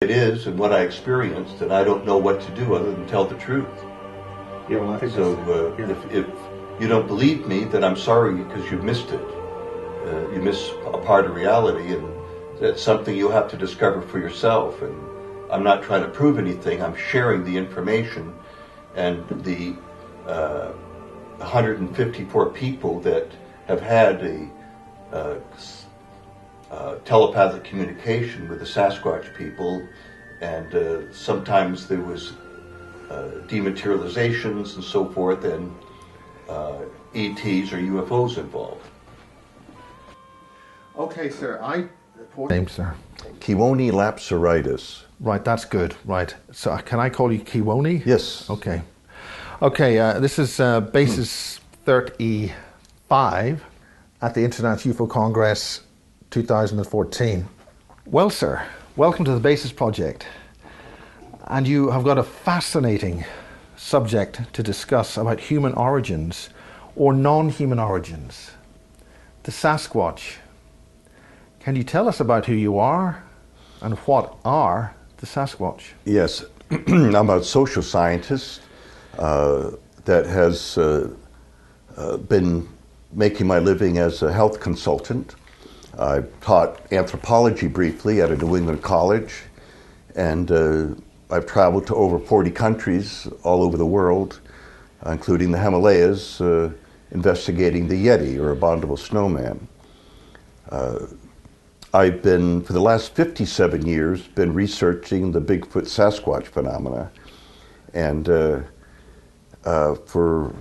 it is and what I experienced, and I don't know what to do other than tell the truth. Yeah, well, I think so if you don't believe me, then I'm sorry, because you've missed it. You miss a part of reality, and that's something you'll have to discover for yourself. And I'm not trying to prove anything. I'm sharing the information, and the 154 people that have had a telepathic communication with the Sasquatch people, and sometimes there was dematerializations and so forth, and ETs or UFOs involved. Okay, sir. Name, sir. Kewaunee Lapseritis. Right, that's good. Right. So can I call you Kewaunee? Yes. Okay. Okay, this is Basis 35 at the International UFO Congress 2014. Well, sir, welcome to the Basis Project. And you have got a fascinating subject to discuss about human origins or non-human origins. The Sasquatch. Can you tell us about who you are and what are the Sasquatch? Yes, I'm a social scientist that has been making my living as a health consultant. I taught anthropology briefly at a New England college, and I've traveled to over 40 countries all over the world, including the Himalayas, investigating the Yeti, or abominable snowman. I've been, for the last 57 years, been researching the Bigfoot Sasquatch phenomena. And for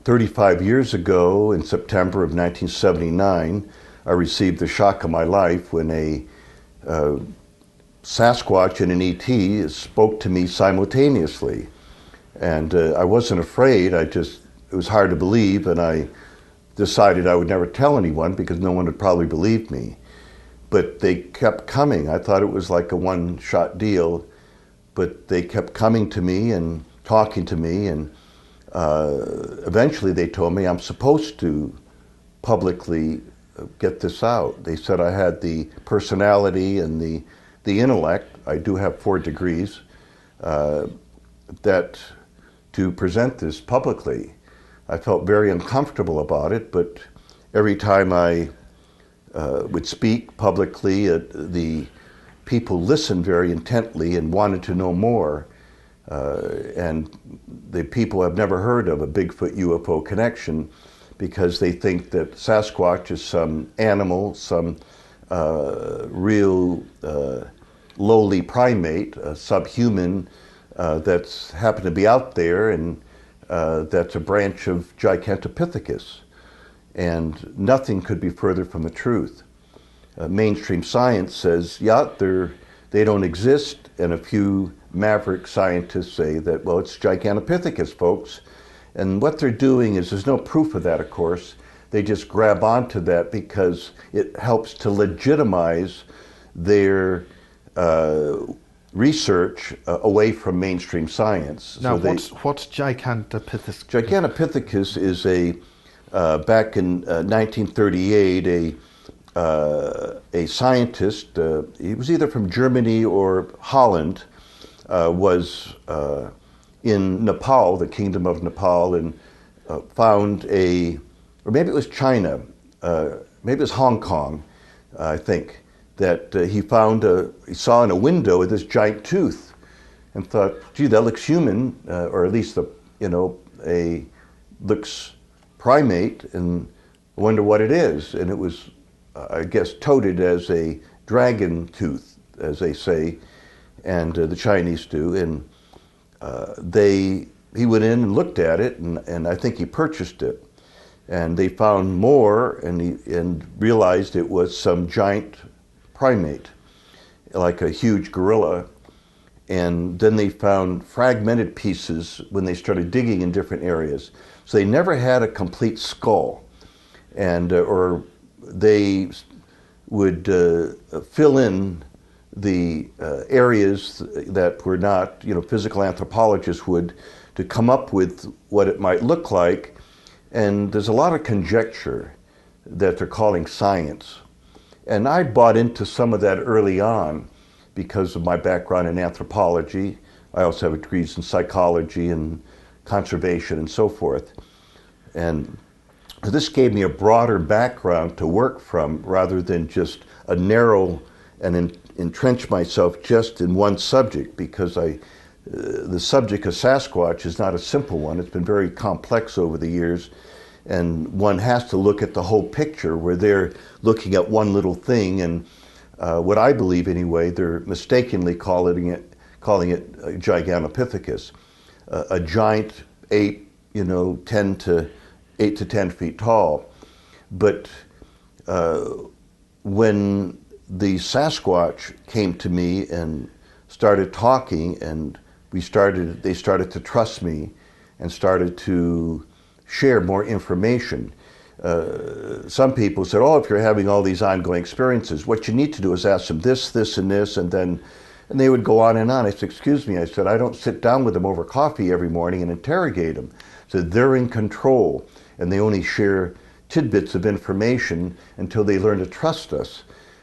35 years ago, in September of 1979, I received the shock of my life when a Sasquatch and an ET spoke to me simultaneously. And I wasn't afraid, it was hard to believe, and I decided I would never tell anyone because no one would probably believe me. But they kept coming. I thought it was like a one-shot deal, but they kept coming to me and talking to me, and eventually they told me I'm supposed to publicly get this out. They said I had the personality and the intellect, I do have 4 degrees, that to present this publicly. I felt very uncomfortable about it, but every time I would speak publicly, the people listened very intently and wanted to know more. And the people have never heard of a Bigfoot UFO connection because they think that Sasquatch is some animal, some real lowly primate, a subhuman that's happened to be out there, and that's a branch of Gigantopithecus. And nothing could be further from the truth. Mainstream science says, yeah, they don't exist, and a few maverick scientists say that, well, it's Gigantopithecus, folks. And what they're doing is, there's no proof of that, of course. They just grab onto that because it helps to legitimize their research away from mainstream science. Now, what's Gigantopithecus? Gigantopithecus is back in 1938, a scientist, he was either from Germany or Holland, was in Nepal, the Kingdom of Nepal, and found or maybe it was China, maybe it was Hong Kong, I think, that he saw in a window this giant tooth and thought, gee, that looks human, or at least looks primate, and I wonder what it is. And it was, I guess, touted as a dragon tooth, as they say, and the Chinese do. And he went in and looked at it, and I think he purchased it. And they found more, and realized it was some giant primate, like a huge gorilla. And then they found fragmented pieces when they started digging in different areas. So they never had a complete skull, and or they would fill in the areas that were not, physical anthropologists would, to come up with what it might look like. And there's a lot of conjecture that they're calling science. And I bought into some of that early on, because of my background in anthropology. I also have degrees in psychology and conservation and so forth. And this gave me a broader background to work from rather than just a narrow and entrench myself just in one subject, because the subject of Sasquatch is not a simple one. It's been very complex over the years, and one has to look at the whole picture where they're looking at one little thing, and what I believe anyway, they're mistakenly calling it Gigantopithecus, a giant ape, 8 to 10 feet tall. But when the Sasquatch came to me and started talking, and they started to trust me and started to share more information. Some people said, if you're having all these ongoing experiences, what you need to do is ask them this, this, and this, and they would go on and on. I said, excuse me, I said, I don't sit down with them over coffee every morning and interrogate them. I said, they're in control, and they only share tidbits of information until they learn to trust us.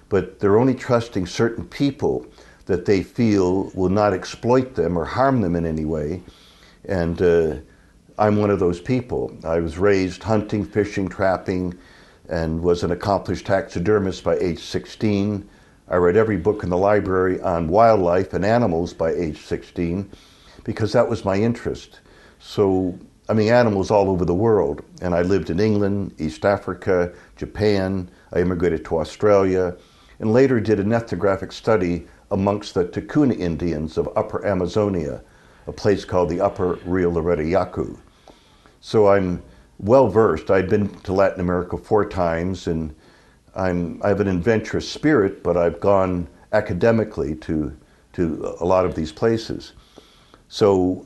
But they're only trusting certain people that they feel will not exploit them or harm them in any way. And I'm one of those people. I was raised hunting, fishing, trapping, and was an accomplished taxidermist by age 16. I read every book in the library on wildlife and animals by age 16 because that was my interest. So, animals all over the world. And I lived in England, East Africa, Japan. I immigrated to Australia, and later did an ethnographic study amongst the Kewaunee Indians of Upper Amazonia, a place called the Upper Rio Loretta Yaku. So I'm well versed. I'd been to Latin America 4 times, and I have an adventurous spirit, but I've gone academically to a lot of these places. So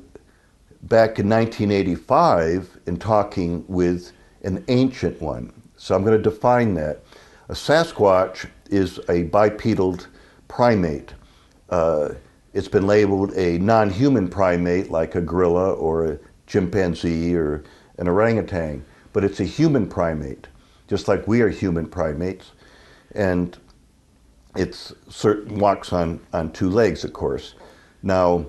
back in 1985, in talking with an ancient one, so I'm going to define that. A Sasquatch is a bipedal primate. It's been labeled a non-human primate like a gorilla or a chimpanzee or an orangutan, but it's a human primate, just like we are human primates. And it walks on 2 legs, of course. Now,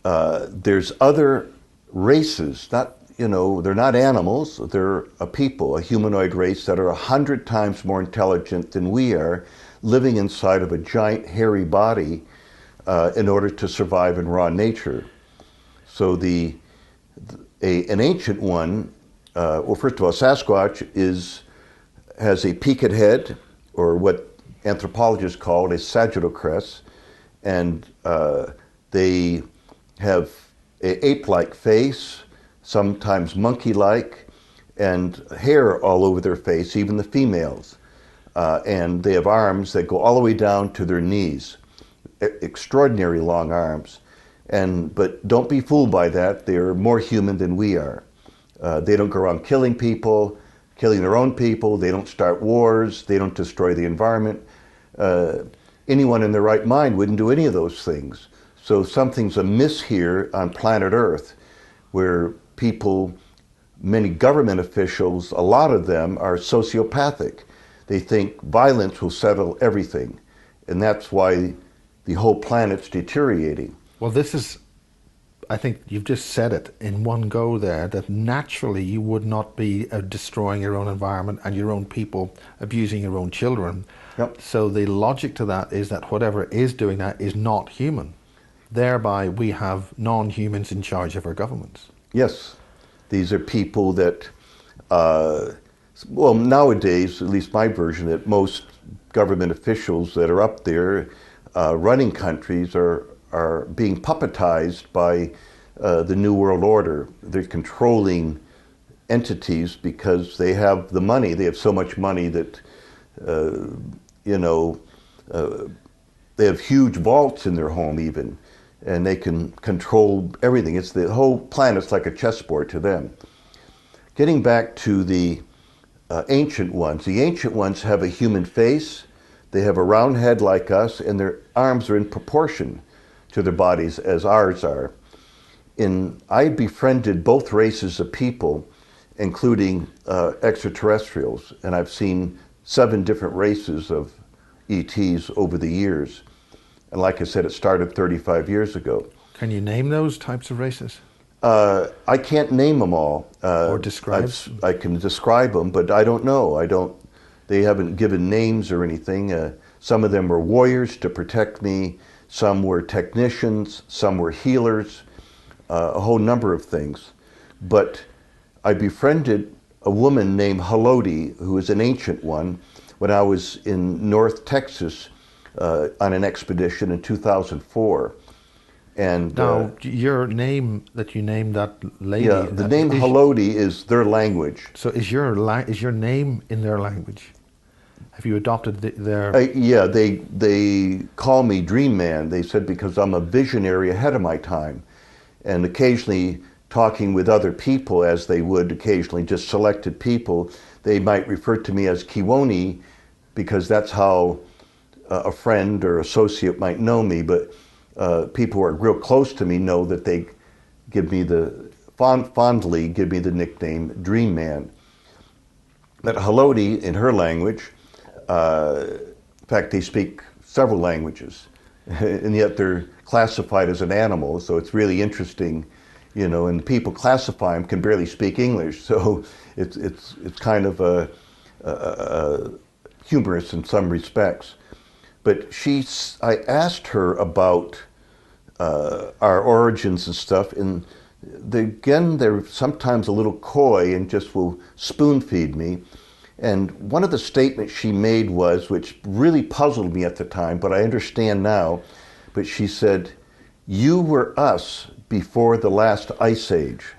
there's other races, they're not animals, they're a people, a humanoid race that are 100 times more intelligent than we are, living inside of a giant hairy body in order to survive in raw nature. So an ancient one, first of all, Sasquatch has a peaked head, or what anthropologists call a sagittal crest, and they have an ape-like face, sometimes monkey-like, and hair all over their face, even the females. And they have arms that go all the way down to their knees, extraordinary long arms. But don't be fooled by that. They're more human than we are. They don't go around killing people, killing their own people. They don't start wars. They don't destroy the environment. Anyone in their right mind wouldn't do any of those things. So something's amiss here on planet Earth, where people, many government officials, a lot of them are sociopathic. They think violence will settle everything. And that's why the whole planet's deteriorating. Well, this is, I think you've just said it in one go there, that naturally you would not be destroying your own environment and your own people, abusing your own children. Yep. So the logic to that is that whatever is doing that is not human. Thereby we have non-humans in charge of our governments. Yes. These are people that, nowadays, at least my version, that most government officials that are up there running countries are being puppetized by the New World Order. They're controlling entities because they have the money. They have so much money that, they have huge vaults in their home even, and they can control everything. It's the whole planet's like a chessboard to them. Getting back to the ancient ones have a human face. They have a round head like us, and their arms are in proportion to their bodies as ours are. I befriended both races of people, including extraterrestrials, and I've seen 7 different races of ETs over the years. And like I said, it started 35 years ago. Can you name those types of races? I can't name them all. Or describe? I can describe them, but I don't know. They haven't given names or anything. Some of them were warriors to protect me. Some were technicians. Some were healers. A whole number of things. But I befriended a woman named Halodi, who is an ancient one, when I was in North Texas on an expedition in 2004. And now, your name that you named that lady. Yeah, the name Halodi is their language. So is your name in their language? Have you adopted their? Yeah, they call me Dream Man. They said because I'm a visionary ahead of my time, and occasionally talking with other people, as they would occasionally just selected people, they might refer to me as Kewaunee, because that's how a friend or associate might know me. But people who are real close to me know that they give me fondly give me the nickname Dream Man. But Halodi, in her language, in fact, they speak several languages, and yet they're classified as an animal, so it's really interesting, you know, and the people classify them can barely speak English, so it's kind of humorous in some respects. But I asked her about our origins and stuff, and they're sometimes a little coy and just will spoon feed me. And one of the statements she made was, which really puzzled me at the time, but I understand now, but she said, "You were us before the last ice age."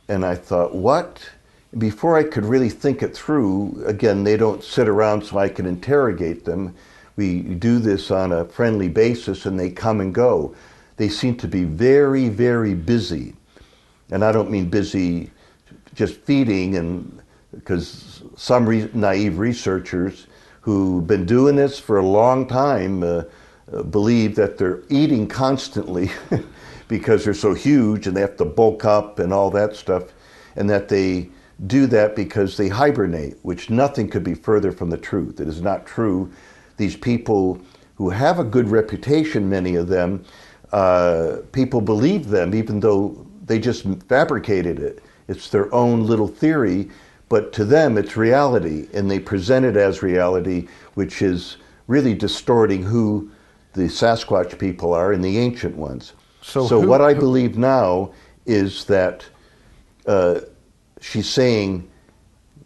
And I thought, what? Before I could really think it through, again, they don't sit around so I can interrogate them. We do this on a friendly basis and they come and go. They seem to be very, very busy. And I don't mean busy just feeding, and because some naive researchers who've been doing this for a long time believe that they're eating constantly because they're so huge and they have to bulk up and all that stuff, and that they do that because they hibernate, which nothing could be further from the truth. It is not true. These people who have a good reputation, many of them, people believe them even though they just fabricated it. It's their own little theory, but to them it's reality, and they present it as reality, which is really distorting who the Sasquatch people are and the ancient ones. So what I believe now is that she's saying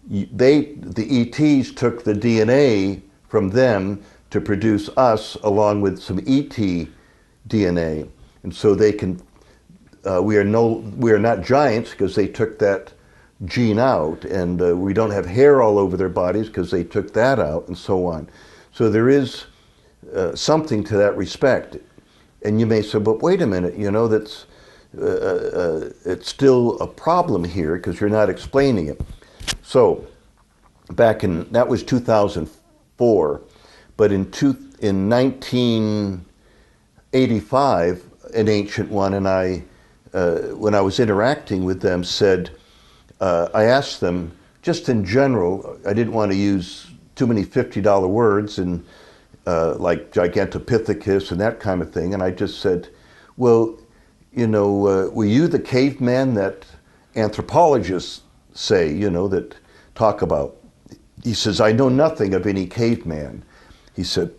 the ETs took the DNA from them to produce us along with some ET DNA, and so they can. We are not giants because they took that gene out, and we don't have hair all over their bodies because they took that out, and so on. So there is something to that respect. And you may say, but wait a minute, you know, that's it's still a problem here because you're not explaining it. So that was 2004, but in 1985, an ancient one and I, when I was interacting with them, said, I asked them, just in general, I didn't want to use too many $50 words and like Gigantopithecus and that kind of thing, and I just said, well, you know, were you the caveman that anthropologists say, you know, that talk about? He says, I know nothing of any caveman. He said,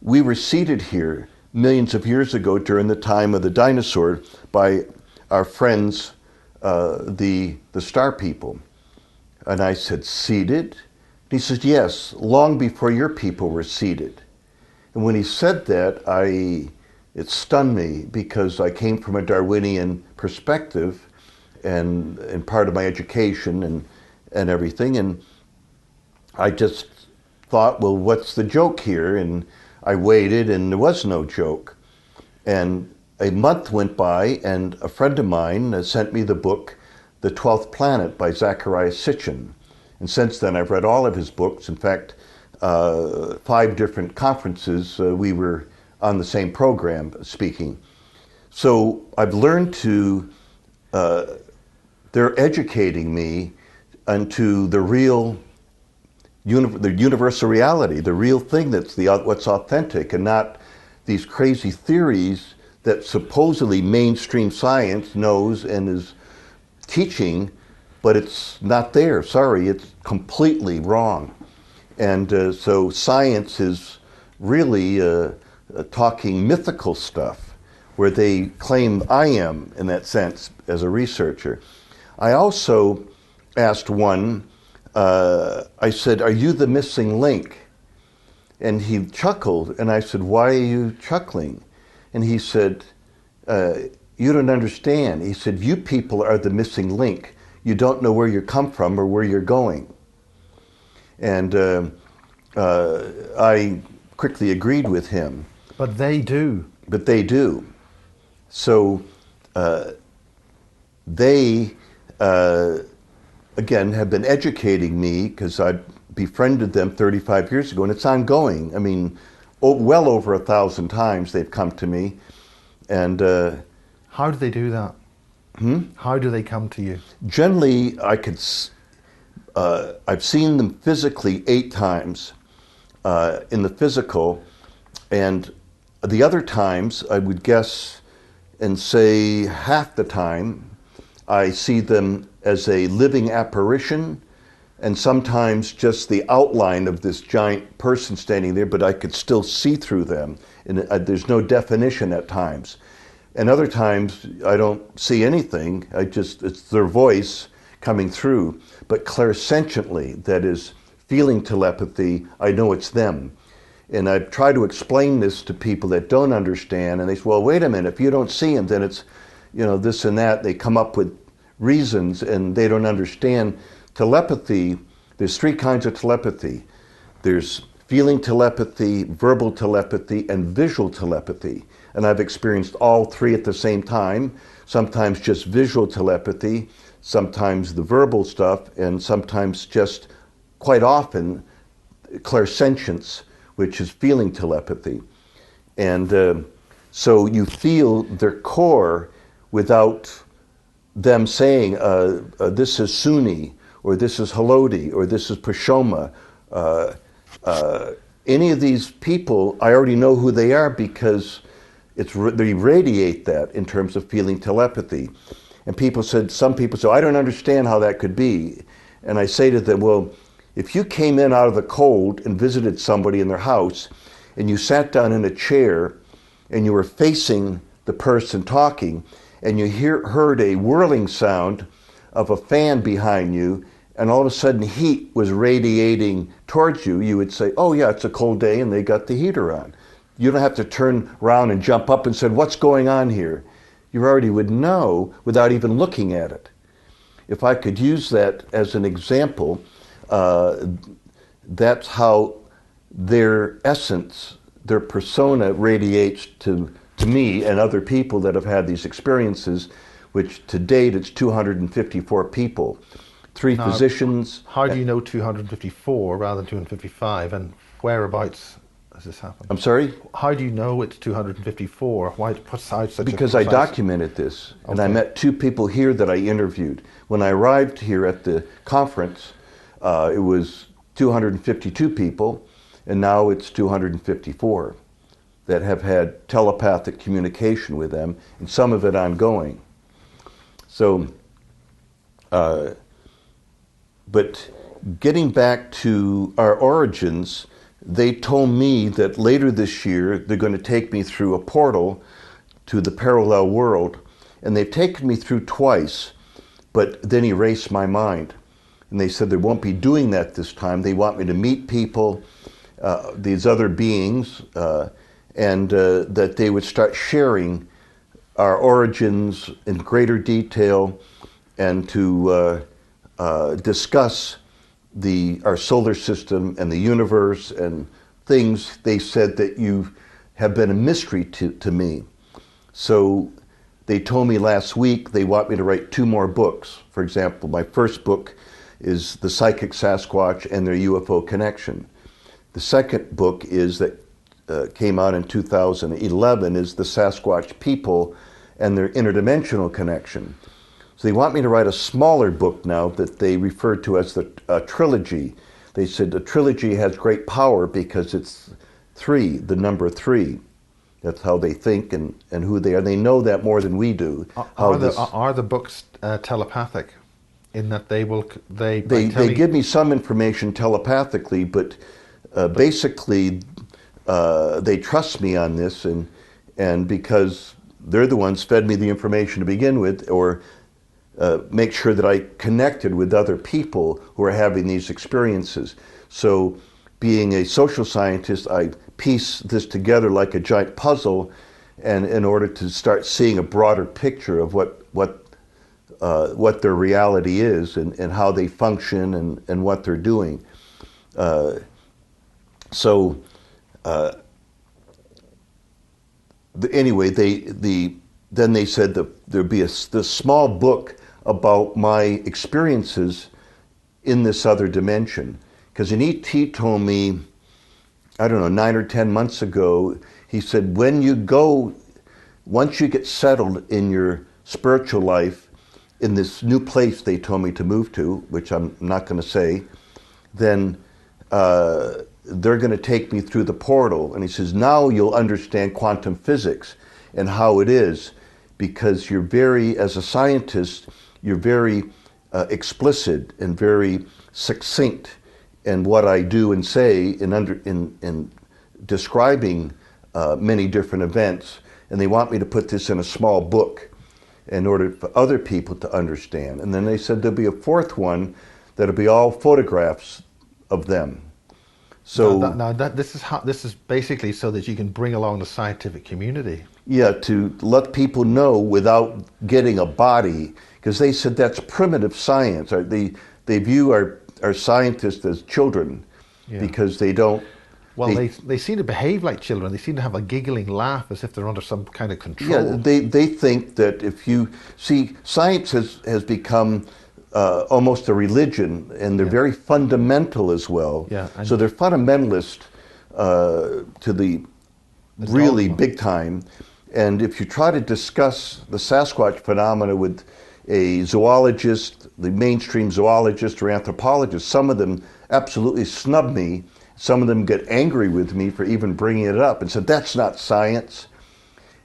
we were seated here millions of years ago during the time of the dinosaur by our friends, the star people. And I said, seated? He says, yes, long before your people were seated. And when he said that, it stunned me because I came from a Darwinian perspective and part of my education and everything. And I just thought, well, what's the joke here? And I waited, and there was no joke. And a month went by, and a friend of mine sent me the book, The 12th Planet by Zecharia Sitchin. And since then, I've read all of his books. In fact, 5 different conferences, we were on the same program speaking. So I've learned they're educating me into the real the universal reality, the real thing that's what's authentic, and not these crazy theories that supposedly mainstream science knows and is teaching, but it's not there. Sorry, it's completely wrong. And so science is really talking mythical stuff, where they claim I am, in that sense, as a researcher. I also asked one, I said, "Are you the missing link?" And he chuckled, and I said, "Why are you chuckling?" And he said, "You don't understand." He said, "You people are the missing link. You don't know where you come from or where you're going." And I quickly agreed with him. But they do. But they do. So they, again, have been educating me, because I befriended them 35 years ago, and it's ongoing. I mean, well over 1,000 times they've come to me. And how do they do that? How do they come to you? Generally, I've seen them physically 8 times in the physical, and the other times, I would guess and say half the time, I see them as a living apparition, and sometimes just the outline of this giant person standing there, but I could still see through them, and there's no definition at times. And other times, I don't see anything. It's their voice coming through, but clairsentiently, that is, feeling telepathy, I know it's them. And I try to explain this to people that don't understand, and they say, "Well, wait a minute, if you don't see them, then it's, this and that." They come up with reasons, and they don't understand. Telepathy, there's 3 kinds of telepathy. There's feeling telepathy, verbal telepathy, and visual telepathy. And I've experienced all 3 at the same time, sometimes just visual telepathy, sometimes the verbal stuff, and sometimes just, quite often, clairsentience, which is feeling telepathy. And so you feel their core without them saying, this is Sunni, or this is Halodi, or this is Pashoma. Any of these people, I already know who they are, because they radiate that in terms of feeling telepathy. And some people say, "I don't understand how that could be." And I say to them, well, if you came in out of the cold and visited somebody in their house, and you sat down in a chair, and you were facing the person talking, and you heard a whirling sound of a fan behind you, and all of a sudden heat was radiating towards you, you would say, "Oh yeah, it's a cold day and they got the heater on." You don't have to turn around and jump up and say, "What's going on here?" You already would know without even looking at it. If I could use that as an example, that's how their essence, their persona radiates to me and other people that have had these experiences, which to date it's 254 people. 3 physicians. How do you know 254 rather than 255, and whereabouts has this happened? I'm sorry? How do you know it's 254? Why put aside such Because I documented this, and I met 2 people here that I interviewed. When I arrived here at the conference, it was 252 people, and now it's 254 that have had telepathic communication with them, and some of it ongoing. So, but getting back to our origins, they told me that later this year they're going to take me through a portal to the parallel world, and they've taken me through twice, but then erased my mind. And they said they won't be doing that this time. They want me to meet people, these other beings, and that they would start sharing our origins in greater detail, and to discuss our solar system and the universe and things they said that you have been a mystery to me. So they told me last week they want me to write 2 more books. For example, my first book is The Psychic Sasquatch and Their UFO Connection. The second book is that came out in 2011 is The Sasquatch People and Their Interdimensional Connection. So they want me to write a smaller book now that they refer to as the trilogy. they said a trilogy has great power because it's three, the number three. That's how they think and who they are. They know that more than we do. Are the books telepathic in that they give me some information telepathically, but basically they trust me on this, and because they're the ones fed me the information to begin with, or make sure that I connected with other people who are having these experiences. So being a social scientist, I piece this together like a giant puzzle, and in order to start seeing a broader picture of what their reality is and how they function and what they're doing. Anyway, then they said that there'd be this small book about my experiences in this other dimension. Because an ET told me, I don't know, 9 or 10 months ago, he said, once you get settled in your spiritual life, in this new place they told me to move to, which I'm not going to say, then they're going to take me through the portal. And he says, now you'll understand quantum physics and how it is, because as a scientist, you're very explicit and very succinct in what I do and say in describing many different events. And they want me to put this in a small book in order for other people to understand. And then they said there'll be a fourth one that'll be all photographs of them. So this is basically so that you can bring along the scientific community. Yeah, to let people know without getting a body, because they said that's primitive science. They view our scientists as children, because they don't. Well, they seem to behave like children. They seem to have a giggling laugh as if they're under some kind of control. Yeah, they think that if you see, science has become almost a religion, and they're very fundamental as well. Yeah, so they're fundamentalist to the really big time. And if you try to discuss the Sasquatch phenomena with a zoologist, the mainstream zoologist or anthropologist, some of them absolutely snub me. Some of them get angry with me for even bringing it up and said, that's not science.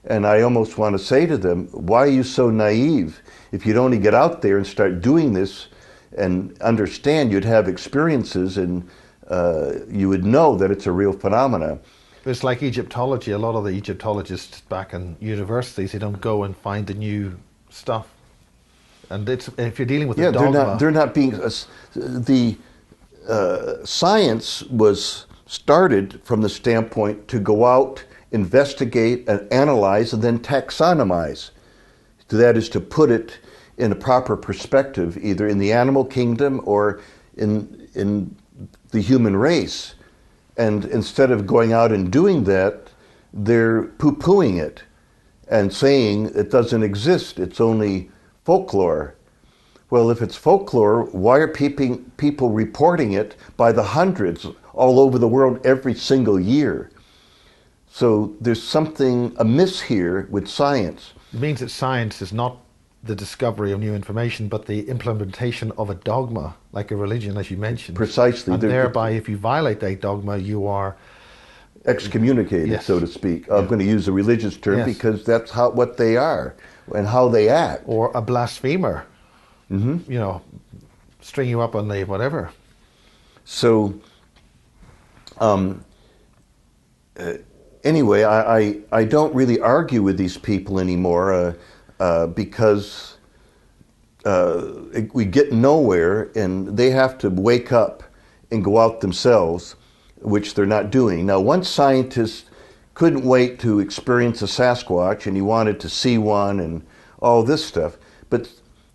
And I almost want to say to them, why are you so naive? If you'd only get out there and start doing this and understand, you'd have experiences and you would know that it's a real phenomena. It's like Egyptology. A lot of the Egyptologists back in universities, they don't go and find the new stuff. And if you're dealing with the dogma... they're not being... science was started from the standpoint to go out, investigate, and analyze, and then taxonomize. That is to put it in a proper perspective, either in the animal kingdom or in the human race. And instead of going out and doing that, they're poo-pooing it and saying it doesn't exist, it's only folklore. Well, if it's folklore, why are people reporting it by the hundreds all over the world every single year? So there's something amiss here with science. It means that science is not the discovery of new information, but the implementation of a dogma, like a religion, as you mentioned. Precisely. And thereby, if you violate that dogma, you are excommunicated, so to speak. I'm going to use a religious term because that's what they are and how they act. Or a blasphemer. Mm-hmm. String you up on the whatever. So, anyway, I don't really argue with these people anymore because we get nowhere, and they have to wake up and go out themselves, which they're not doing. Now, one scientist couldn't wait to experience a Sasquatch, and he wanted to see one and all this stuff. But,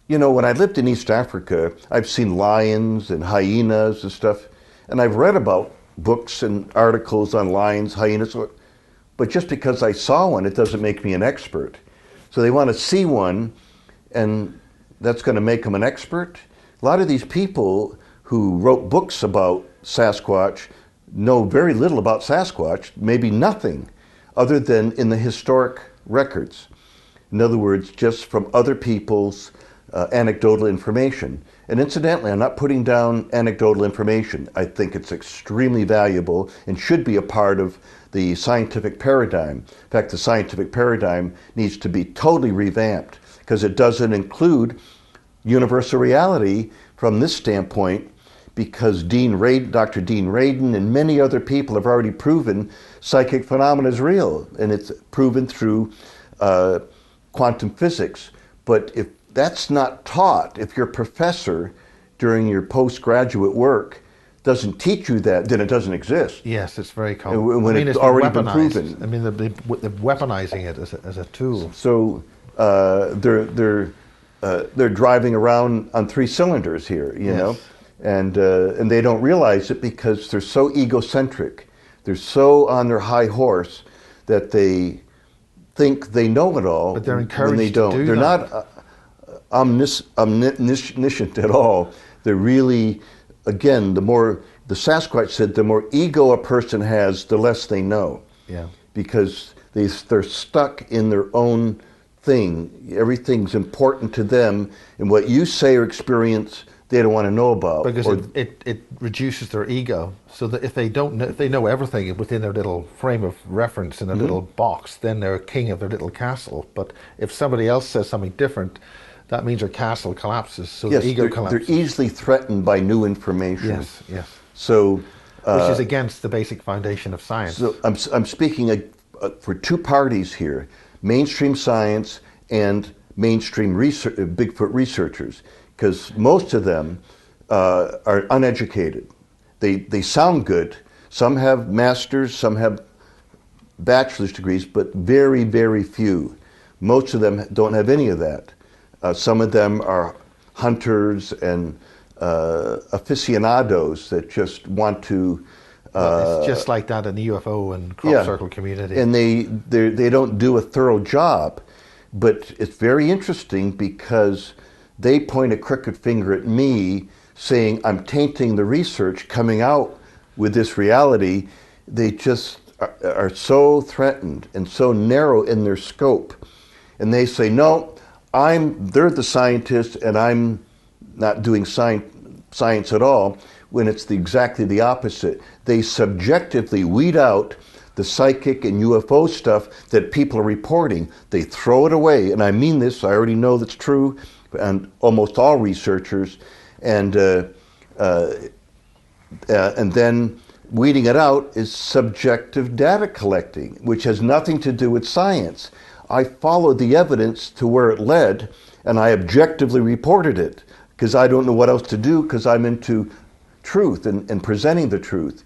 when I lived in East Africa, I've seen lions and hyenas and stuff, and I've read about books and articles on lions, hyenas, but just because I saw one, it doesn't make me an expert. So they want to see one, and that's going to make them an expert. A lot of these people who wrote books about Sasquatch know very little about Sasquatch, maybe nothing, other than in the historic records. In other words, just from other people's anecdotal information. And incidentally, I'm not putting down anecdotal information. I think it's extremely valuable and should be a part of the scientific paradigm. In fact, the scientific paradigm needs to be totally revamped because it doesn't include universal reality from this standpoint, because Dr. Dean Radin and many other people have already proven psychic phenomena is real, and it's proven through quantum physics. But if that's not taught, if your professor during your postgraduate work doesn't teach you that, then it doesn't exist. Yes, it's very common. When it's already been proven. I mean, they're weaponizing it as a tool. So they're driving around on 3 cylinders here, you know, and they don't realize it because they're so egocentric. They're so on their high horse that they think they know it all, but they're encouraged when they don't. To do they're that. not omniscient at all. They're really, again, the Sasquatch said, the more ego a person has, the less they know. Yeah. Because they're stuck in their own thing. Everything's important to them, and what you say or experience, they don't want to know about. Because it reduces their ego, so that if they know everything within their little frame of reference in a little box, then they're king of their little castle. But if somebody else says something different, that means their castle collapses, so yes, their ego collapses. They're easily threatened by new information. Yes, yes. So, which is against the basic foundation of science. So I'm speaking for 2 parties here: mainstream science and mainstream Bigfoot researchers, because most of them are uneducated. They sound good. Some have masters, some have bachelor's degrees, but very, very few. Most of them don't have any of that. Some of them are hunters and aficionados that just want to. It's just like that in the UFO and crop circle community. And they don't do a thorough job, but it's very interesting because they point a crooked finger at me, saying I'm tainting the research coming out with this reality. They just are so threatened and so narrow in their scope, and they say no. They're the scientists, and I'm not doing science at all, when it's exactly the opposite. They subjectively weed out the psychic and UFO stuff that people are reporting. They throw it away, and I mean this, I already know that's true, and almost all researchers, and then weeding it out is subjective data collecting, which has nothing to do with science. I followed the evidence to where it led, and I objectively reported it, because I don't know what else to do, because I'm into truth and presenting the truth.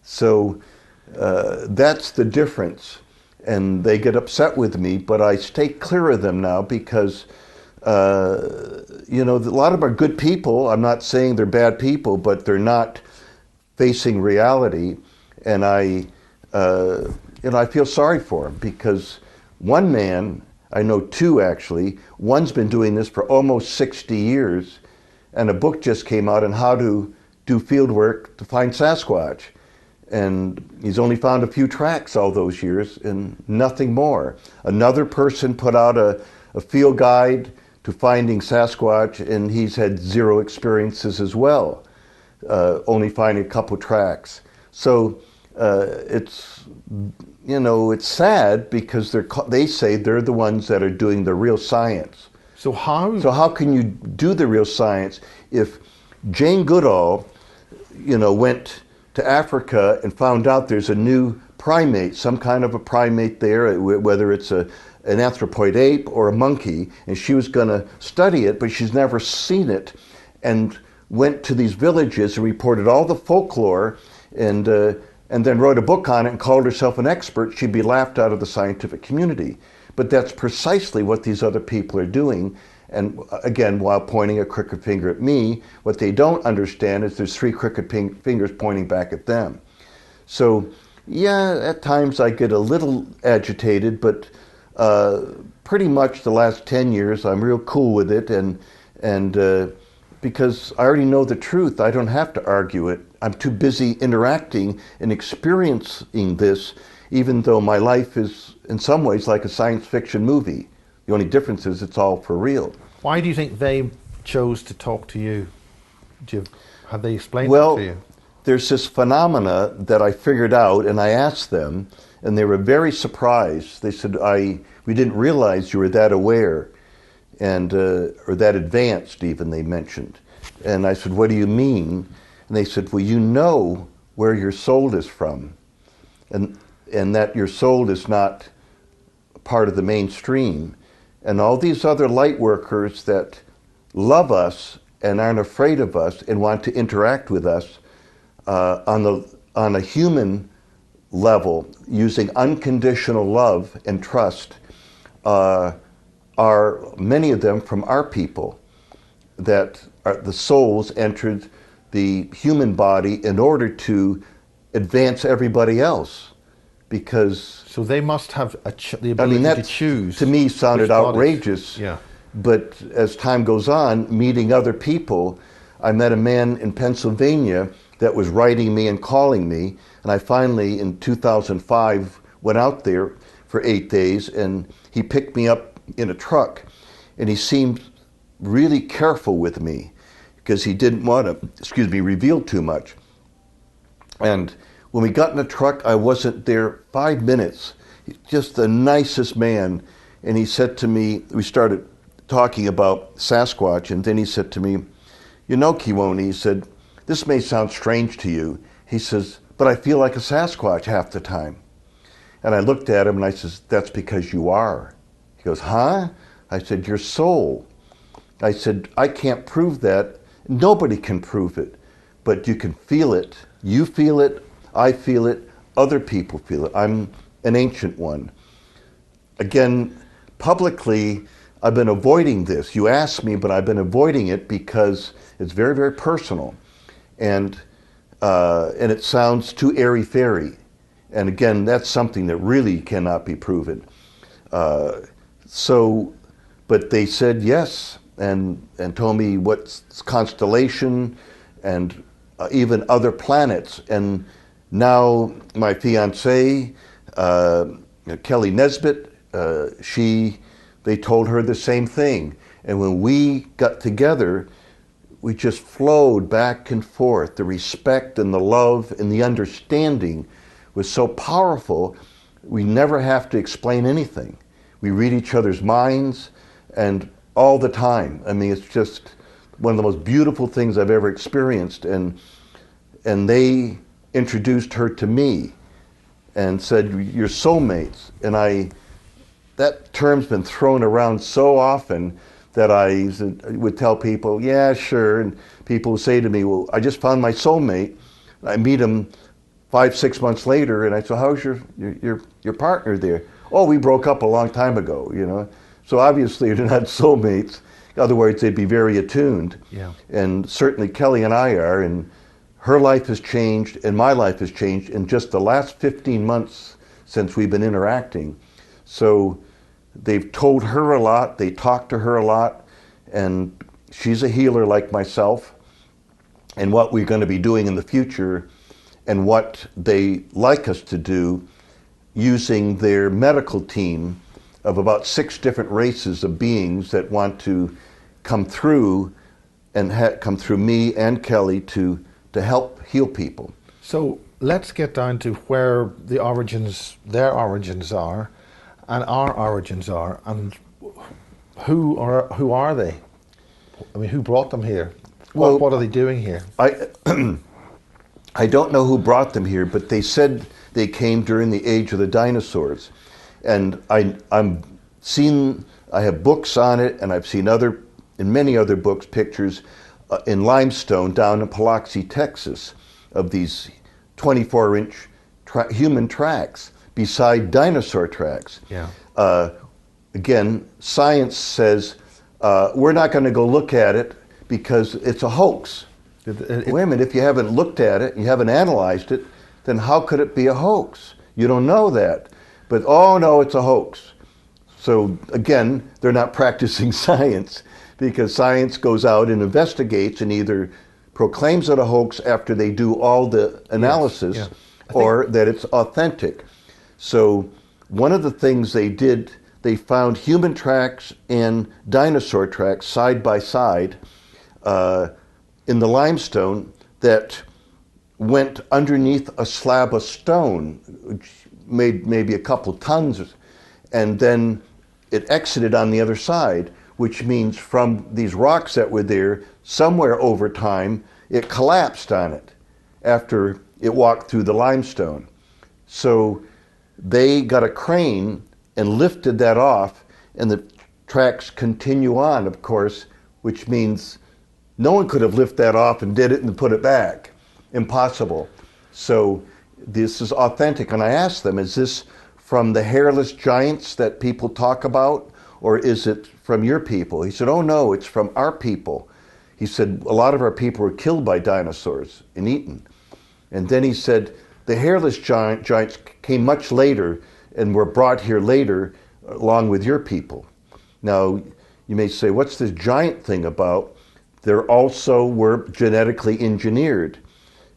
So that's the difference. And they get upset with me, but I stay clear of them now because, a lot of them are good people. I'm not saying they're bad people, but they're not facing reality. And I feel sorry for them, because one man, I know 2 actually, one's been doing this for almost 60 years, and a book just came out on how to do field work to find Sasquatch. And he's only found a few tracks all those years and nothing more. Another person put out a field guide to finding Sasquatch, and he's had 0 experiences as well, only finding a couple tracks. So it's sad, because they say they're the ones that are doing the real science. So how can you do the real science if Jane Goodall, went to Africa and found out there's a new primate, some kind of a primate there, whether it's an anthropoid ape or a monkey, and she was going to study it, but she's never seen it, and went to these villages and reported all the folklore, and then wrote a book on it and called herself an expert, she'd be laughed out of the scientific community. But that's precisely what these other people are doing. And again, while pointing a crooked finger at me, what they don't understand is there's 3 crooked fingers pointing back at them. So, yeah, at times I get a little agitated, but pretty much the last 10 years I'm real cool with it, and because I already know the truth, I don't have to argue it. I'm too busy interacting and experiencing this, even though my life is in some ways like a science fiction movie. The only difference is it's all for real. Why do you think they chose to talk to you? Have they explained Well, it to you? there's this phenomena that I figured out, and I asked them, and they were very surprised. They said, we didn't realize you were that aware, and or that advanced even, they mentioned. And I said, what do you mean? And they said, well, you know where your soul is from, and that your soul is not part of the mainstream. And all these other light workers that love us and aren't afraid of us and want to interact with us on a human level, using unconditional love and trust, are many of them from our people, that are the souls entered the human body in order to advance everybody else. Because So they must have the ability to choose. To me, sounded which bodies. outrageous. Yeah. But as time goes on, meeting other people, I met a man in Pennsylvania that was writing me and calling me, and I finally, in 2005, went out there for 8 days, and he picked me up in a truck, and he seemed really careful with me because he didn't want to, reveal too much. And when we got in the truck, I wasn't there 5 minutes. He's just the nicest man. And he said to me, we started talking about Sasquatch, and then he said to me, you know, Kewaunee, he said, this may sound strange to you. He says, but I feel like a Sasquatch half the time. And I looked at him and I says, that's because you are. He goes, huh? I said, your soul. I said, I can't prove that. Nobody can prove it, but you can feel it. You feel it, I feel it, other people feel it. I'm an ancient one. Again, publicly, I've been avoiding this. You asked me, but I've been avoiding it because it's very, very personal. And it sounds too airy-fairy. And again, that's something that really cannot be proven. But they said yes, and told me what's constellation and even other planets. And now my fiancée, Kelly Nesbitt, they told her the same thing. And when we got together, we just flowed back and forth. The respect and the love and the understanding was so powerful, we never have to explain anything. We read each other's minds, and all the time. I mean, it's just one of the most beautiful things I've ever experienced. And they introduced her to me and said, you're soulmates. And that term's been thrown around so often that I would tell people, yeah, sure. And people would say to me, well, I just found my soulmate. I meet him 5-6 months later, and I say, how's your partner there? Oh, we broke up a long time ago, you know. So obviously they're not soulmates. In other words, they'd be very attuned. Yeah. And certainly Kelly and I are, and her life has changed and my life has changed in just the last 15 months since we've been interacting. So they've told her a lot, they talked to her a lot, and she's a healer like myself. And what we're going to be doing in the future and what they like us to do, using their medical team of about 6 different races of beings that want to come through and come through me and Kelly to help heal people. So let's get down to where their origins are, and our origins are, and who are they? I mean, who brought them here? What are they doing here? I don't know who brought them here, but they said they came during the age of the dinosaurs. And I have books on it, and I've seen in many other books, pictures in limestone down in Biloxi, Texas, of these 24-inch human tracks beside dinosaur tracks. Yeah. Again, science says we're not going to go look at it because it's a hoax. Wait a minute, if you haven't looked at it, you haven't analyzed it, then how could it be a hoax? You don't know that. But, oh no, it's a hoax. So again, they're not practicing science, because science goes out and investigates and either proclaims it a hoax after they do all the analysis, yes, yeah. or that it's authentic. So one of the things they did they found human tracks and dinosaur tracks side by side in the limestone that went underneath a slab of stone, which made maybe a couple tons, and then it exited on the other side, which means from these rocks that were there, somewhere over time, it collapsed on it after it walked through the limestone. So they got a crane and lifted that off, and the tracks continue on, of course, which means no one could have lifted that off and did it and put it back. Impossible. So this is authentic. And I asked them, is this from the hairless giants that people talk about, or is it from your people? He said, oh no, it's from our people. He said, a lot of our people were killed by dinosaurs and eaten. And then he said, the hairless giants came much later and were brought here later along with your people. Now, you may say, what's this giant thing about? They also were genetically engineered.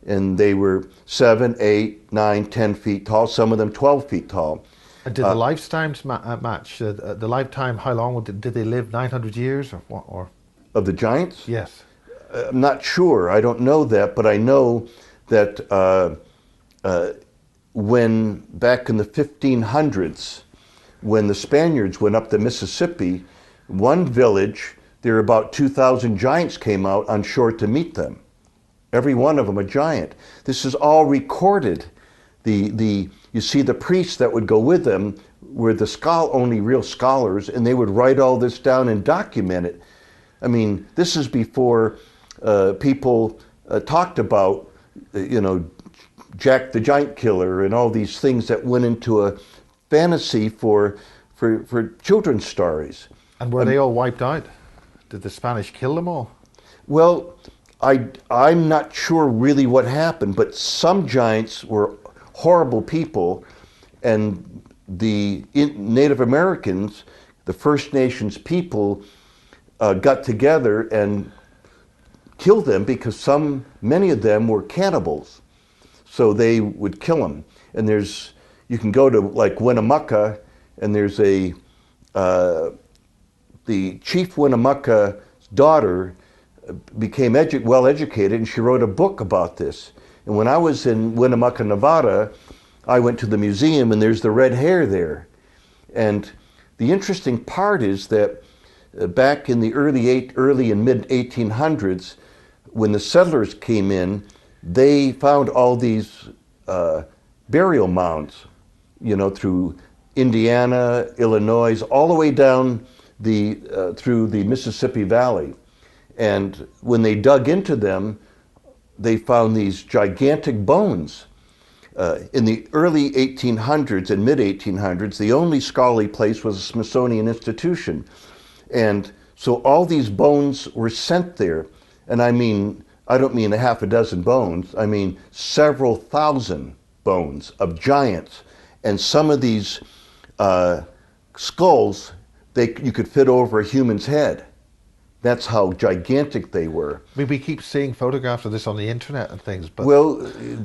And they were 7, 8, 9, 10 feet tall, some of them 12 feet tall. And did the lifetimes match? The lifetime, how long did they live? 900 years or what? Or? Of the giants? Yes. I'm not sure. I don't know that, but I know that when back in the 1500s, when the Spaniards went up the Mississippi, one village, there were about 2,000 giants came out on shore to meet them. Every one of them a giant. This is all recorded. You see the priests that would go with them were the only real scholars, and they would write all this down and document it. I mean, this is before people talked about, Jack the Giant Killer and all these things that went into a fantasy for children's stories. And were they all wiped out? Did the Spanish kill them all? Well, I'm not sure really what happened, but some giants were horrible people, and the Native Americans, the First Nations people, got together and killed them because many of them were cannibals. So they would kill them. And you can go to like Winnemucca, and there's the Chief Winnemucca's daughter became well educated, and she wrote a book about this. And when I was in Winnemucca, Nevada, I went to the museum, and there's the red hair there. And the interesting part is that back in the early and mid 1800s, when the settlers came in, they found all these burial mounds, through Indiana, Illinois, all the way down through the Mississippi Valley. And when they dug into them, they found these gigantic bones. In the early 1800s and mid 1800s, the only scholarly place was the Smithsonian Institution. And so all these bones were sent there. And I don't mean a half a dozen bones, I mean several thousand bones of giants. And some of these skulls, you could fit over a human's head. That's how gigantic they were. We keep seeing photographs of this on the internet and things, but... Well,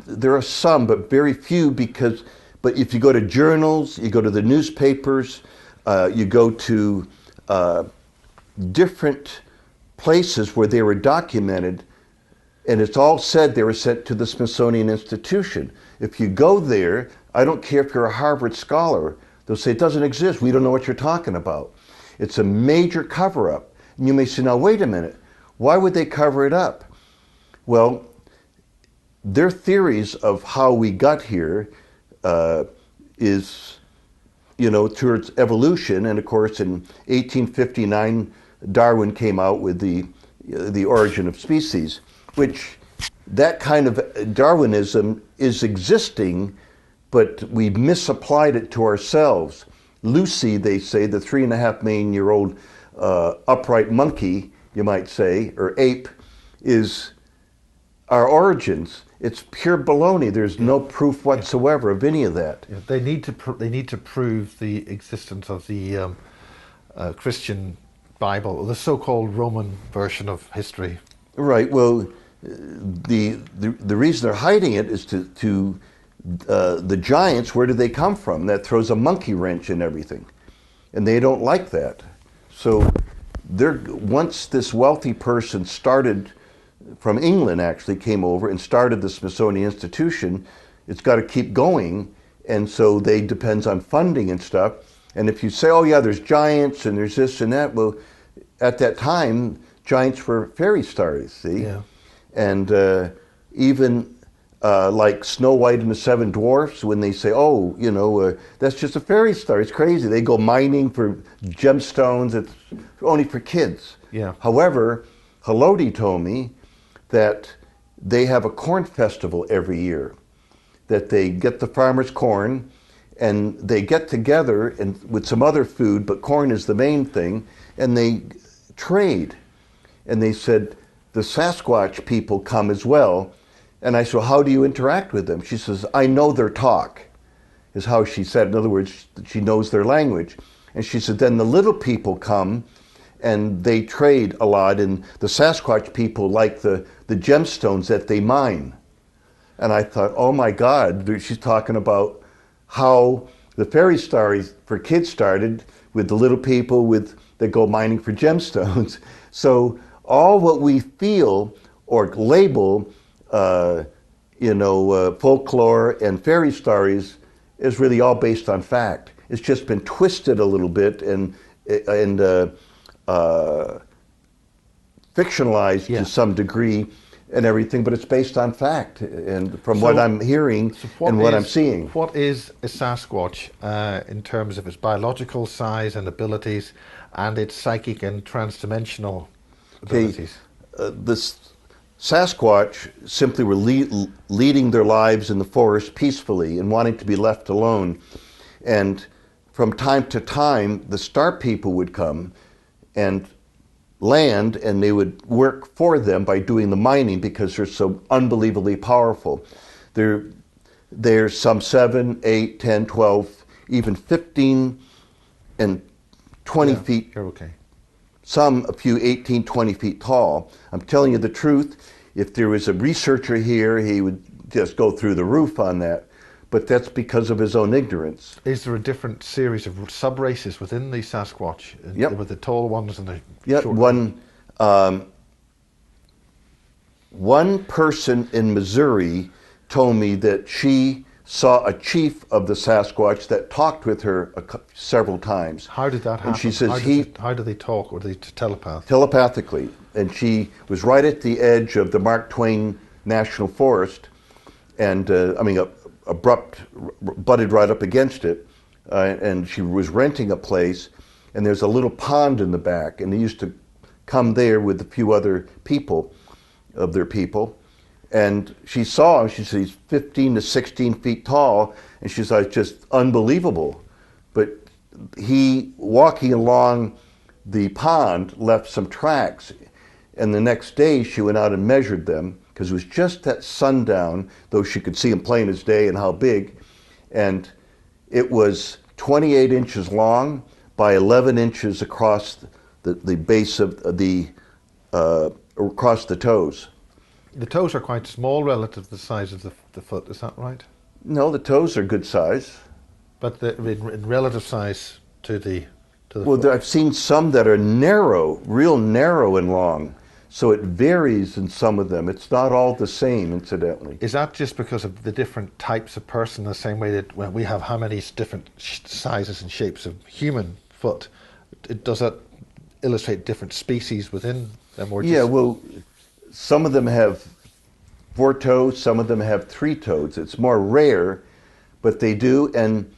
there are some, but very few, but if you go to journals, you go to the newspapers, you go to different places where they were documented, and it's all said they were sent to the Smithsonian Institution. If you go there, I don't care if you're a Harvard scholar, they'll say, it doesn't exist, we don't know what you're talking about. It's a major cover-up. And you may say, now wait a minute, why would they cover it up? Well, their theories of how we got here is, towards evolution. And of course, in 1859, Darwin came out with the Origin of Species, which that kind of Darwinism is existing, but we misapplied it to ourselves. Lucy, they say, the 3.5 million year old upright monkey, you might say, or ape, is our origins. It's pure baloney. There's no proof whatsoever of any of that. Yeah, they need to prove the existence of the Christian Bible, the so-called Roman version of history. Right. Well, the reason they're hiding it is to the giants. Where did they come from? That throws a monkey wrench in everything. and they don't like that. So once this wealthy person started, from England actually, came over and started the Smithsonian Institution, it's got to keep going, and so they depends on funding and stuff. And if you say, oh yeah, there's giants and there's this and that, well, at that time, giants were fairy stars, see? Yeah. And even like Snow White and the Seven Dwarfs, when they say, oh, that's just a fairy star, it's crazy. They go mining for gemstones, it's only for kids. Yeah. However, Haloti told me that they have a corn festival every year, that they get the farmers' corn, and they get together and with some other food, but corn is the main thing, and they trade. And they said, the Sasquatch people come as well. And I said, well, how do you interact with them? She says, I know their talk, is how she said. In other words, she knows their language. And she said, then the little people come and they trade a lot, and the Sasquatch people like the gemstones that they mine. And I thought, oh my God, she's talking about how the fairy stories for kids started with the little people that go mining for gemstones. So all what we feel or label, folklore and fairy stories is really all based on fact. It's just been twisted a little bit and fictionalized to some degree and everything, but it's based on fact, and from what I'm hearing and what I'm seeing. What is a Sasquatch in terms of its biological size and abilities and its psychic and transdimensional abilities? This Sasquatch simply were leading their lives in the forest peacefully and wanting to be left alone. And from time to time, the star people would come and land, and they would work for them by doing the mining because they're so unbelievably powerful. They're some 7, 8, 10, 12, even 15 and 20 feet. You're okay. Some a few 18, 20 feet tall. I'm telling you the truth. If there was a researcher here, he would just go through the roof on that. But that's because of his own ignorance. Is there a different series of sub-races within the Sasquatch? Yep. With the tall ones and the short ones? One person in Missouri told me that she saw a chief of the Sasquatch that talked with her several times. How did that happen? And she says how did they talk? Were they telepath? Telepathically. And she was right at the edge of the Mark Twain National Forest, and butted right up against it, and she was renting a place, and there's a little pond in the back, and they used to come there with a few other people, and she saw him. She said he's 15 to 16 feet tall, and she said it's just unbelievable. But he, walking along the pond, left some tracks, and the next day she went out and measured them, because it was just at sundown, though she could see him plain as day and how big, and it was 28 inches long by 11 inches across the base of across the toes. The toes are quite small relative to the size of the foot, is that right? No, the toes are good size. But in relative size to the foot? I've seen some that are narrow, real narrow and long. So it varies in some of them. It's not all the same, incidentally. Is that just because of the different types of person, the same way that when we have how many different sizes and shapes of human foot, does that illustrate different species within them? Or some of them have 4 toes, some of them have 3 toes. It's more rare, but they do. And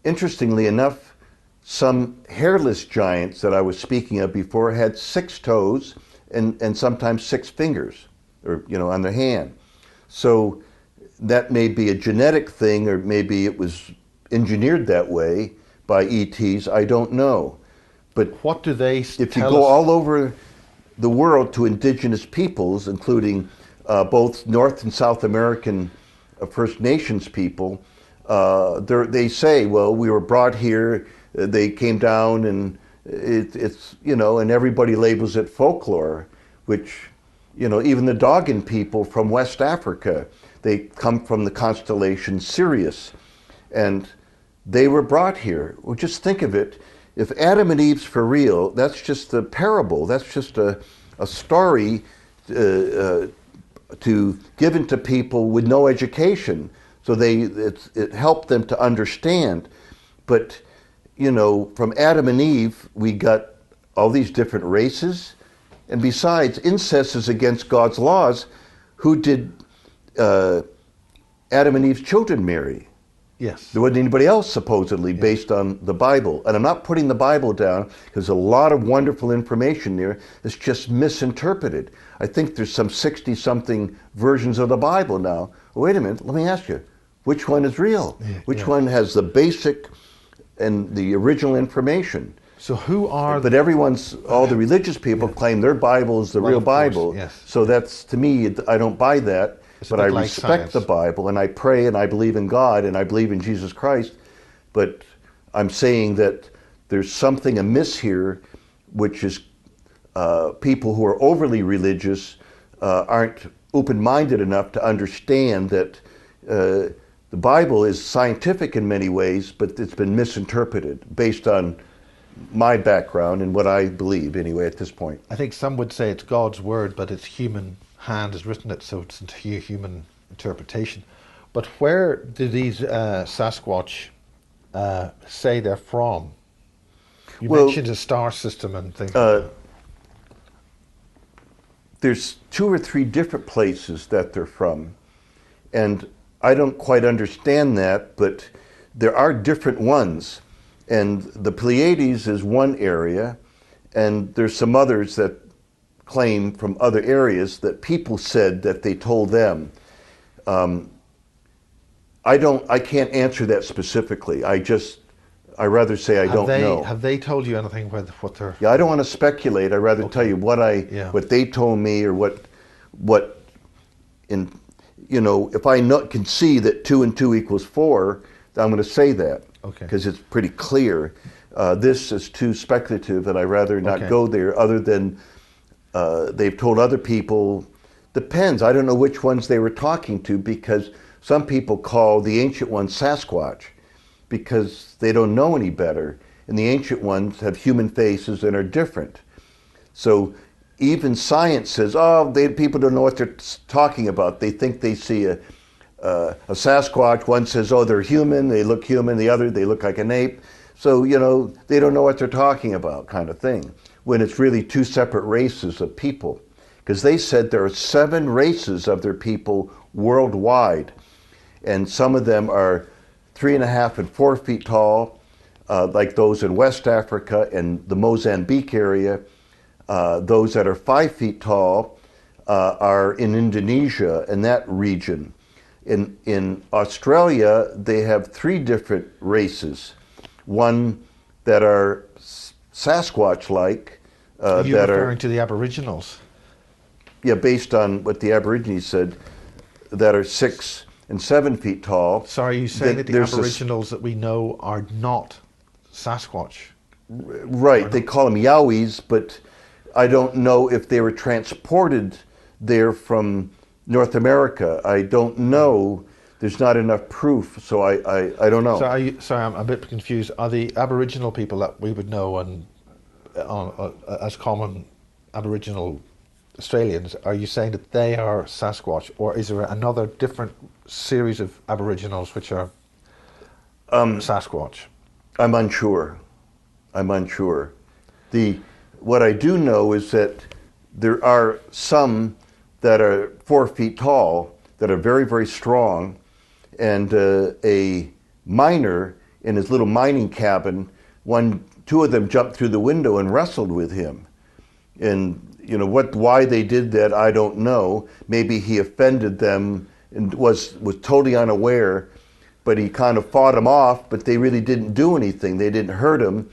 interestingly enough, some hairless giants that I was speaking of before had 6 toes, and sometimes 6 fingers, or on their hand. So that may be a genetic thing, or maybe it was engineered that way by ETs. I don't know. But what do they if you go all over the world to indigenous peoples, including both North and South American First Nations people, they say, well, we were brought here, they came down, and it's and everybody labels it folklore, which, even the Dogon people from West Africa, they come from the constellation Sirius, and they were brought here. Well, just think of it. if Adam and Eve's for real, that's just a parable. That's just a story to given to people with no education, so it helped them to understand. But from Adam and Eve, we got all these different races, and besides, incest is against God's laws. Who did Adam and Eve's children marry? Yes. There wasn't anybody else, supposedly, based on the Bible. And I'm not putting the Bible down, because there's a lot of wonderful information there that's just misinterpreted. I think there's some 60-something versions of the Bible now. Well, wait a minute, let me ask you, which one is real? Which one has the basic and the original information? So who are... But all the religious people claim their Bible is the real Bible. Yes. So that's, to me, I don't buy that. But I like respect the Bible, and I pray, and I believe in God, and I believe in Jesus Christ. But I'm saying that there's something amiss here, which is people who are overly religious aren't open-minded enough to understand that the Bible is scientific in many ways, but it's been misinterpreted based on my background and what I believe, anyway, at this point. I think some would say it's God's word, but it's human hand has written it, so it's a human interpretation. But where do these Sasquatch say they're from? You mentioned a star system and things. There's 2 or 3 different places that they're from, and I don't quite understand that, but there are different ones. And the Pleiades is one area, and there's some others that claim from other areas that people said that they told them. I can't answer that specifically. I rather say I don't know. Have they told you anything what they're... Yeah, I don't want to speculate. I'd rather tell you what they told me, or if I can see that 2 and 2 equals 4, I'm going to say that. Okay. Because it's pretty clear. This is too speculative, and I'd rather not go there, other than they've told other people. Depends. I don't know which ones they were talking to, because some people call the ancient ones Sasquatch because they don't know any better. And the ancient ones have human faces and are different. So even science says, people don't know what they're talking about. They think they see a Sasquatch. One says, they're human, they look human. The other, they look like an ape. So, they don't know what they're talking about, kind of thing, when it's really 2 separate races of people. Because they said there are 7 races of their people worldwide. And some of them are 3.5 and 4 feet tall, like those in West Africa and the Mozambique area. Those that are 5 feet tall are in Indonesia and that region. In Australia, they have 3 different races. One that are Sasquatch-like. Are you referring to the Aboriginals? Yeah, based on what the Aborigines said, that are 6 and 7 feet tall. So are you saying that the Aboriginals that we know are not Sasquatch? Right, they call them Yowies, but I don't know if they were transported there from North America. I don't know. There's not enough proof, so I don't know. Sorry, I'm a bit confused. Are the Aboriginal people that we would know as common Aboriginal Australians, are you saying that they are Sasquatch, or is there another different series of Aboriginals which are Sasquatch? I'm unsure. What I do know is that there are some that are 4 feet tall, that are very, very strong, and a miner in his little mining cabin, 2 of them jumped through the window and wrestled with him. And why they did that, I don't know. Maybe he offended them and was totally unaware, but he kind of fought them off, but they really didn't do anything. They didn't hurt him,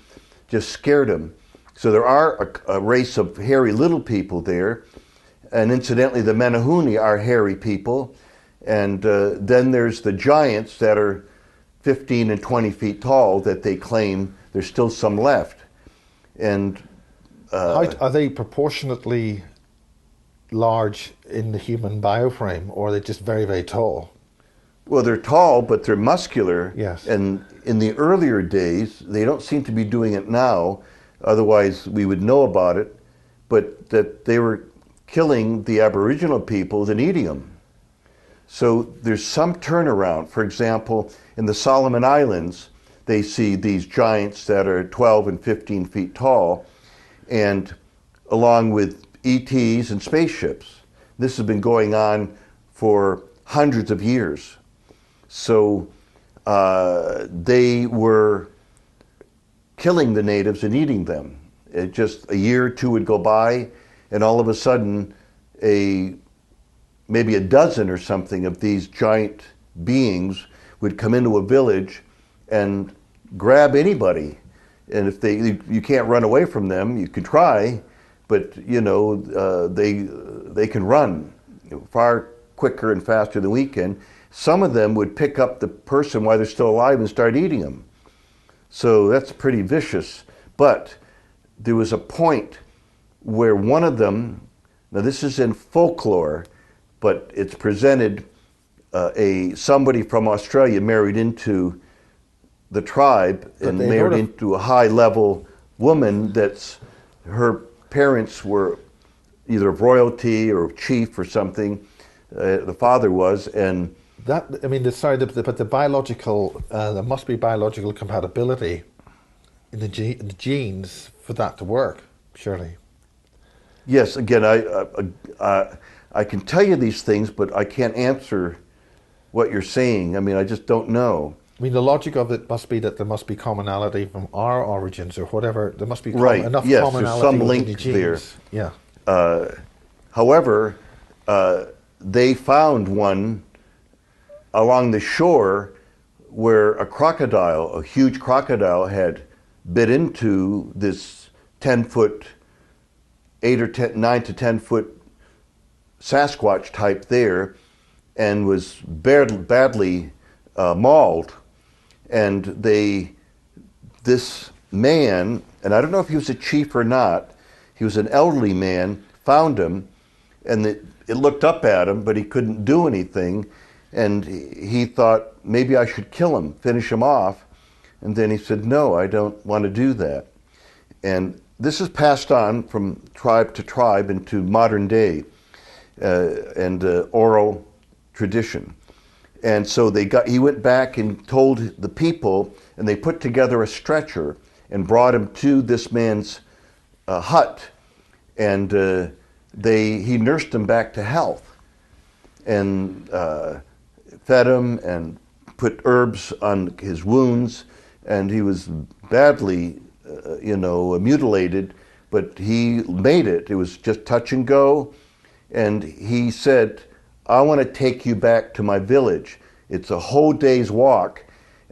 just scared him. So there are a race of hairy little people there. And incidentally, the Menehune are hairy people. And then there's the giants that are 15 and 20 feet tall that they claim there's still some left. And are they proportionately large in the human bioframe, or are they just very, very tall? Well, they're tall, but they're muscular. Yes. And in the earlier days, they don't seem to be doing it now, otherwise we would know about it, but that they were killing the Aboriginal peoples and eating them. So there's some turnaround. For example, in the Solomon Islands, they see these giants that are 12 and 15 feet tall, and along with ETs and spaceships. This has been going on for hundreds of years. So they were killing the natives and eating them. It just a year or two would go by, and all of a sudden, maybe a dozen or something of these giant beings would come into a village and grab anybody. And if you can't run away from them, you can try, but they can run far quicker and faster than we can. Some of them would pick up the person while they're still alive and start eating them. So that's pretty vicious. But there was a point where one of them, now this is in folklore, but it's presented, somebody from Australia married into the tribe and married into a high-level woman that's, her parents were either of royalty or chief or something, the father was, and that, I mean, but the biological, there must be biological compatibility in the genes for that to work, surely. Yes, again, I can tell you these things, but I can't answer what you're saying. I mean, I just don't know. I mean, the logic of it must be that there must be commonality from our origins or whatever. There must be enough yes, commonality there's some within link the genes. there. Yeah. However, they found one along the shore where a huge crocodile had bit into this 10-foot, 9 to 10 foot Sasquatch type there, and was badly mauled. And this man, and I don't know if he was a chief or not, he was an elderly man, found him, and it looked up at him, but he couldn't do anything. And he thought, maybe I should kill him, finish him off. And then he said, no, I don't want to do that. And this is passed on from tribe to tribe into modern day and oral tradition. And so he went back and told the people, and they put together a stretcher and brought him to this man's hut. And he nursed him back to health and fed him and put herbs on his wounds. And he was badly, mutilated, but he made it. It was just touch and go. And he said, I want to take you back to my village. It's a whole day's walk,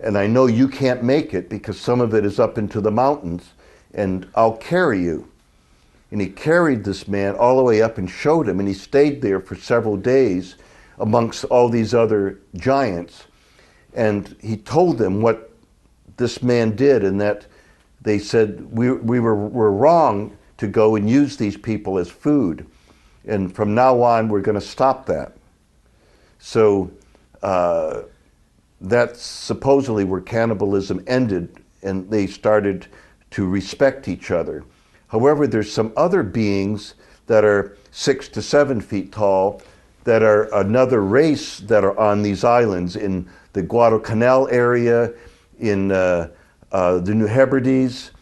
and I know you can't make it because some of it is up into the mountains, and I'll carry you. And he carried this man all the way up and showed him, and he stayed there for several days amongst all these other giants. And he told them what this man did, and that they said, we were wrong to go and use these people as food. And from now on, we're going to stop that. So that's supposedly where cannibalism ended, and they started to respect each other. However, there's some other beings that are 6 to 7 feet tall that are another race that are on these islands in the Guadalcanal area, in the New Hebrides,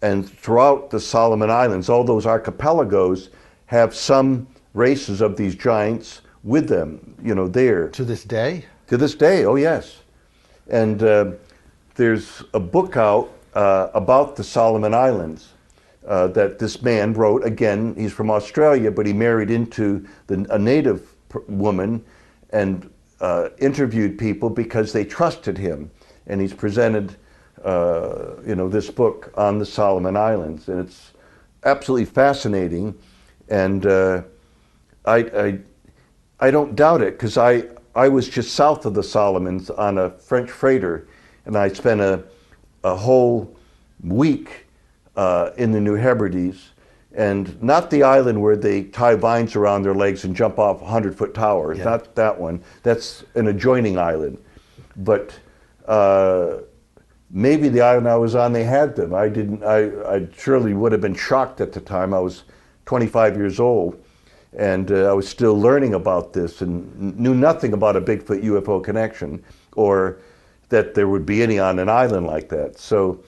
and throughout the Solomon Islands. All those archipelagos have some races of these giants with them, there. To this day? To this day, oh yes. And there's a book out about the Solomon Islands that this man wrote. Again, he's from Australia, but he married into a native woman and interviewed people because they trusted him. And he's presented, this book on the Solomon Islands, and it's absolutely fascinating. And I don't doubt it, because I was just south of the Solomons on a French freighter, and I spent a whole week in the New Hebrides, And not the island where they tie vines around their legs and jump off a 100-foot tower. Yeah. Not that one. That's an adjoining island. But maybe the island I was on, they had them. I surely would have been shocked at the time. I was 25 years old, and I was still learning about this and knew nothing about a Bigfoot UFO connection or that there would be any on an island like that. So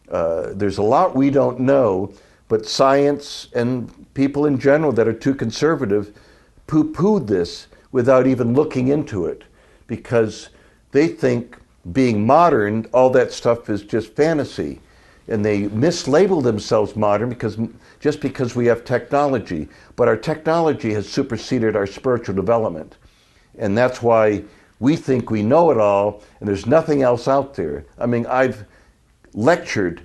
there's a lot we don't know, but science and people in general that are too conservative poo-pooed this without even looking into it, because they think being modern, all that stuff is just fantasy. And they mislabel themselves modern just because we have technology. But our technology has superseded our spiritual development. And that's why we think we know it all, and there's nothing else out there. I mean, I've lectured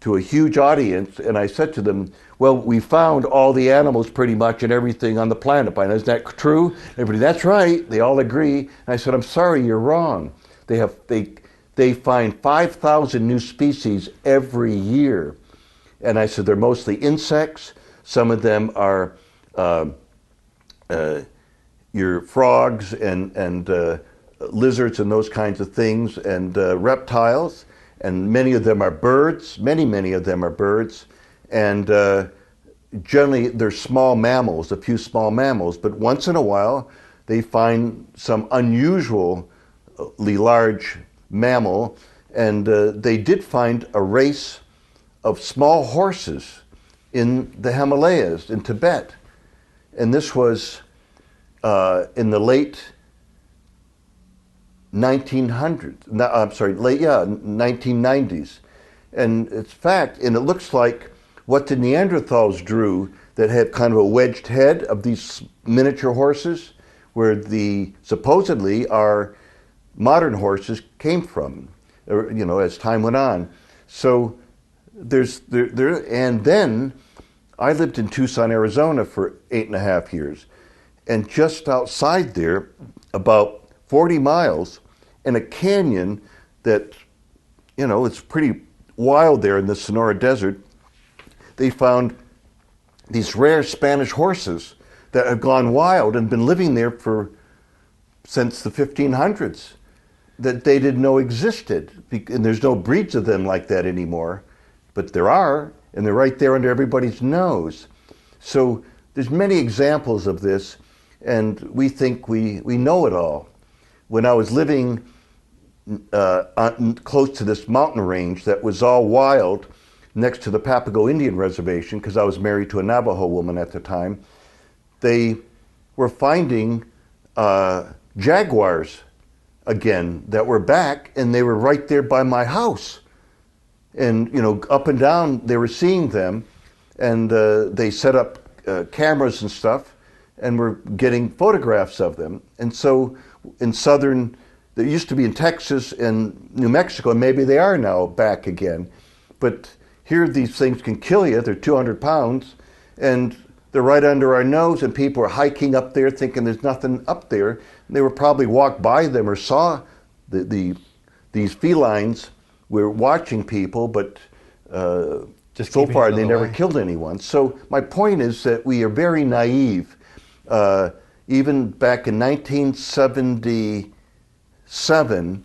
to a huge audience, and I said to them, well, we found all the animals pretty much and everything on the planet by now. Isn't that true? Everybody, that's right. They all agree. And I said, I'm sorry, you're wrong. They find 5,000 new species every year. And I said, they're mostly insects. Some of them are your frogs and lizards and those kinds of things, and reptiles. And many of them are birds. Many of them are birds. And generally, they're small mammals, a few small mammals. But once in a while, they find some unusually large mammal. And they did find a race of small horses in the Himalayas, in Tibet. And this was in the late 1990s. And it's fact, and it looks like what the Neanderthals drew that had kind of a wedged head of these miniature horses, where the supposedly our modern horses came from, as time went on. So and then I lived in Tucson, Arizona for 8.5 years. And just outside there, about 40 miles, in a canyon that, it's pretty wild there in the Sonora Desert, they found these rare Spanish horses that have gone wild and been living there since the 1500s, that they didn't know existed. And there's no breeds of them like that anymore, but there are, and they're right there under everybody's nose. So there's many examples of this, and we think we know it all. When I was living close to this mountain range that was all wild next to the Papago Indian Reservation, because I was married to a Navajo woman at the time, they were finding jaguars again that were back, and they were right there by my house. And, up and down, they were seeing them, and they set up cameras and stuff, and were getting photographs of them. And so in they used to be in Texas and New Mexico, and maybe they are now back again. But here these things can kill you. They're 200 pounds, and they're right under our nose, and people are hiking up there thinking there's nothing up there. And they were probably walked by them or saw these felines were watching people, but just so far they never way. killed anyone. So my point is that we are very naive. Even back in 1977,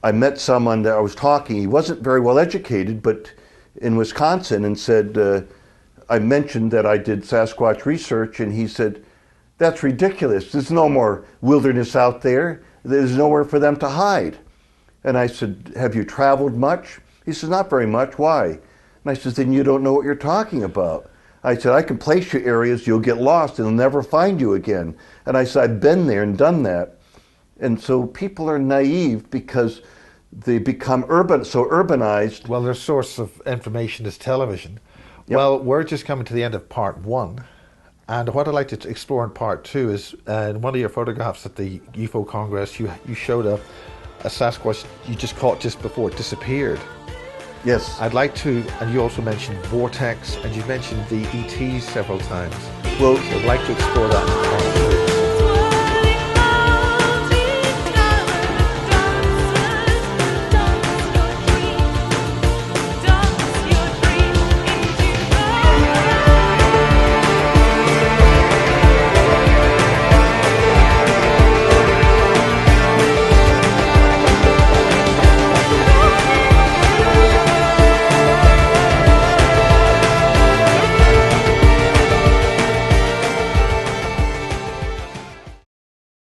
I met someone that I was talking. He wasn't very well educated, but in Wisconsin, and said, I mentioned that I did Sasquatch research, and he said, that's ridiculous. There's no more wilderness out there. There's nowhere for them to hide. And I said, have you traveled much? He says, not very much. Why? And I said, then you don't know what you're talking about. I said, I can place you areas, you'll get lost and they'll never find you again. And I said, I've been there and done that. And so people are naive because they become so urbanized. Well, their source of information is television. Yep. Well, we're just coming to the end of part 1. And what I'd like to explore in part 2 is in one of your photographs at the UFO Congress, you showed a Sasquatch you just caught just before it disappeared. Yes. I'd like to, and you also mentioned vortex, and you mentioned the ETs several times. Well, so I'd like to explore that in part